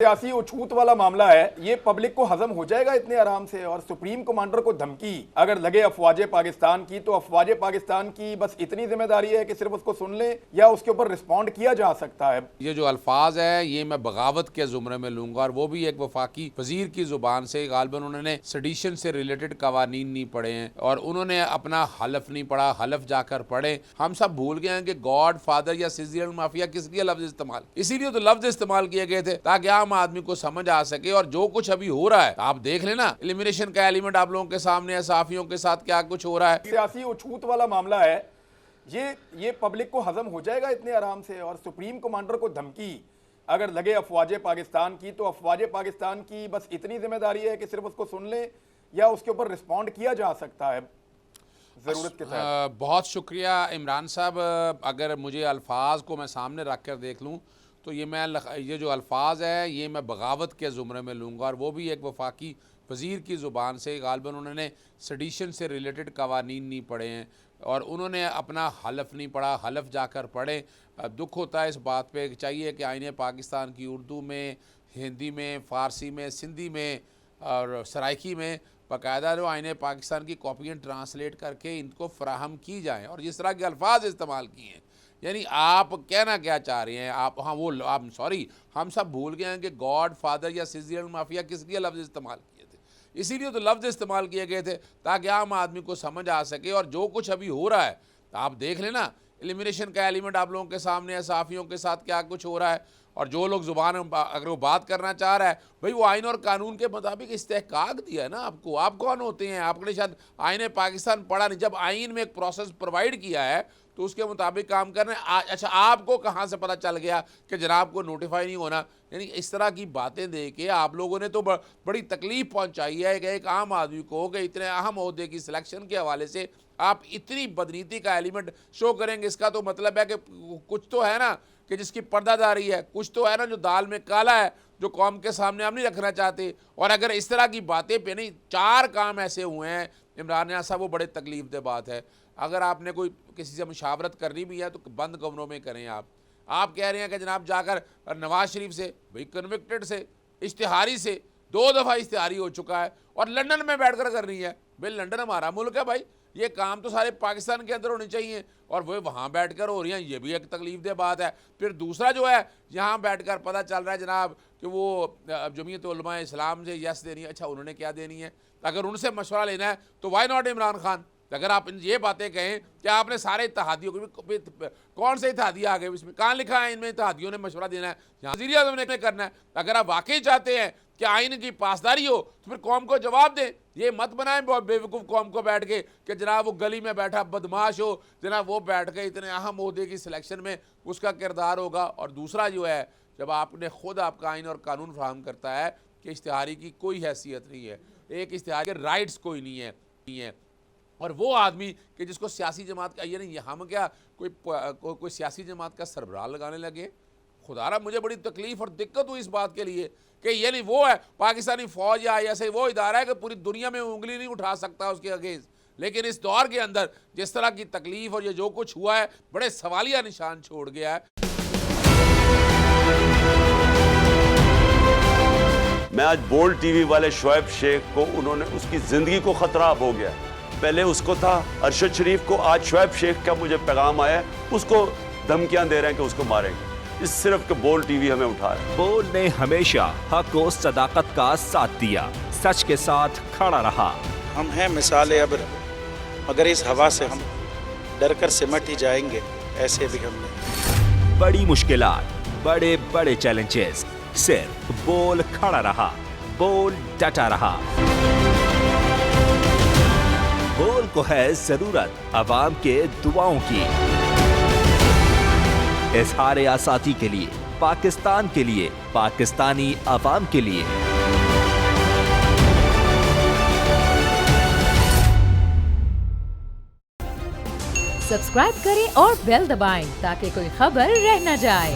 सियासी उछूत वाला मामला है, ये पब्लिक को हजम हो जाएगा इतने आराम से? और सुप्रीम कमांडर को धमकी अगर लगे अफवाज पाकिस्तान की, तो अफवाज पाकिस्तान की बस इतनी जिम्मेदारी है कि सिर्फ उसको सुन ले या उसके ऊपर रिस्पॉन्ड किया जा सकता है? ये जो अल्फाज है ये मैं बगावत के जुमरे में लूंगा, और वो भी एक वफाकी वजीर की जुबान से। गालिबन उन्होंने सेडिशन से रिलेटेड कवानीन नहीं पढ़े हैं और उन्होंने अपना हलफ नहीं पढ़ा, हलफ जाकर पढ़े। हम सब भूल गए हैं कि गॉड फादर या सिजिल माफिया किस लिए लफ्ज इस्तेमाल, इसीलिए तो लफ्ज इस्तेमाल किए गए थे ताकि आम आदमी को समझ आ सके। और जो कुछ अभी हो रहा है आप देख लेना, एलिमिनेशन का एलिमेंट आप लोगों के सामने है, साफियों के साथ क्या कुछ हो रहा है। सियासी उछूत वाला मामला है, ये पब्लिक को हजम हो जाएगा इतने आराम से? और सुप्रीम कमांडर को धमकी अगर लगे अफवाज पाकिस्तान की, तो अफवाज पाकिस्तान की बस इतनी जिम्मेदारी है कि सिर्फ उसको सुन ले या उसके ऊपर रिस्पॉन्ड किया जा सकता है जरूरत के तहत? बहुत शुक्रिया इमरान साहब। अगर मुझे अल्फाज को मैं सामने रख कर देख लूँ तो ये जो अल्फाज है ये मैं बगावत के ज़ुमरे में लूँगा, और वो भी एक वफाकी वज़ीर की ज़ुबान से। गालिबन उन्होंने सेडिशन से रिलेटेड कवानीन नहीं पढ़े हैं और उन्होंने अपना हलफ नहीं पढ़ा, हलफ जाकर पढ़े। दुख होता है इस बात पे। चाहिए कि आईने पाकिस्तान की उर्दू में, हिंदी में, फ़ारसी में, सिंधी में और सराइकी में बाकायदा जो आईने पाकिस्तान की कॉपियाँ ट्रांसलेट करके इनको फ़राहम की जाएँ। और जिस तरह के अल्फाज इस्तेमाल किए हैं, यानी आप कहना क्या चाह रहे हैं? आप हम सब भूल गए हैं कि गॉड फादर या सिजिल माफिया किस लिए लफ्ज़ इस्तेमाल किए थे, इसीलिए तो लफ्ज़ इस्तेमाल किए गए थे ताकि आम आदमी को समझ आ सके। और जो कुछ अभी हो रहा है आप देख लेना, एलिमिनेशन का एलिमेंट आप लोगों के सामने है, साफियों के साथ क्या कुछ हो रहा है। और जो लोग ज़ुबान अगर वो बात करना चाह रहा है, भाई वो आइन और कानून के मुताबिक इस्तेहकाक दिया है ना आपको। आप कौन होते हैं? आपने शायद आइन पाकिस्तान पढ़ा नहीं। जब आइन में एक प्रोसेस प्रोवाइड किया है तो उसके मुताबिक काम करना है। अच्छा, आपको कहाँ से पता चल गया कि जनाब को नोटिफाई नहीं होना? यानी इस तरह की बातें दे के आप लोगों ने तो बड़ी तकलीफ पहुंचाई है कि एक आम आदमी को कि इतने अहम ओहदे की सिलेक्शन के हवाले से आप इतनी बदनीति का एलिमेंट शो करेंगे। इसका तो मतलब है कि कुछ तो है ना कि जिसकी पर्दादारी है, कुछ तो है ना जो दाल में काला है, जो कौम के सामने हम नहीं रखना चाहते। और अगर इस तरह की बातें पे नहीं, 4 काम ऐसे हुए हैं इमरान साहब, वो बड़े तकलीफ दे बात है। अगर आपने कोई किसी से मुशावरत करनी भी है तो बंद कमरों में करें। आप कह रहे हैं कि जनाब जाकर नवाज शरीफ से, भाई कन्विक्टेड से, इश्तिहारी से 2 दफ़ा इश्तिहारी हो चुका है और लंदन में बैठकर कर रही है। भाई लंदन हमारा मुल्क है भाई, ये काम तो सारे पाकिस्तान के अंदर होने चाहिए और वो वहाँ बैठकर हो रही हैं, ये भी एक तकलीफ दे बात है। फिर दूसरा जो है, यहाँ बैठकर पता चल रहा है जनाब कि वो जमीयत उलमा इस्लाम से यस देनी है। अच्छा, उन्होंने क्या देनी है? अगर उनसे मशवरा लेना है तो वाई नॉट इमरान खान? अगर आप ये बातें कहें कि आपने सारे इत्तेहादियों को भी, कौन से इत्तेहादिया आ गए इसमें? कहाँ लिखा है इनमें इत्तेहादियों ने मशवरा देना है? यहाँ वज़ीर आज़म ने करना है। अगर आप वाकई चाहते हैं कि आइन की पासदारी हो तो फिर कौम को जवाब दें। ये मत बनाएं बहुत बेवकूफ़ कौम को बैठ के कि जनाब वो गली में बैठा बदमाश हो, जनाब वो बैठ के इतने अहम ओहदे की सिलेक्शन में उसका किरदार होगा। और दूसरा जो है, जब आपने खुद आपका आइन और कानून फराहम करता है कि इश्तिहारी की कोई हैसियत नहीं है, एक इश्तिहारी के राइट्स कोई नहीं है, और वो आदमी कि जिसको सियासी जमात का, ये नहीं हम क्या कोई सियासी जमात का सरबराह लगाने लगे? खुदारा मुझे बड़ी तकलीफ और दिक्कत हुई इस बात के लिए कि ये नहीं वो है पाकिस्तानी फ़ौज या ऐसे वो इदारा है कि पूरी दुनिया में उंगली नहीं उठा सकता उसके अगेंस्ट। लेकिन इस दौर के अंदर जिस तरह की तकलीफ और ये जो कुछ हुआ है, बड़े सवालिया निशान छोड़ गया है। मैं आज बोल्ड टीवी वाले शोएब शेख को, उन्होंने उसकी जिंदगी को खतरा हो गया। पहले उसको था अरशद शरीफ को, आज शोएब शेख का मुझे पैगाम आया, उसको धमकियां दे रहे हैं कि उसको मारेंगे। इस सिर्फ के बोल्ड टीवी हमें उठा रहा है। बोल्ड ने हमेशा हक और सदाकत का साथ दिया, सच के साथ खड़ा रहा। हम हैं मिसाल अब्र, मगर इस हवा से हम डर कर सिमट ही जाएंगे, ऐसे भी हमने। बड़ी मुश्किलात, बड़े बड़े चैलेंजेस, सिर्फ बोल खड़ा रहा, बोल डटा रहा। बोल को है जरूरत अवाम के दुआओं की। इज़हार आज़ादी के लिए, पाकिस्तान के लिए, पाकिस्तानी अवाम के लिए। सब्सक्राइब करें और बेल दबाएं ताकि कोई खबर रह न जाए।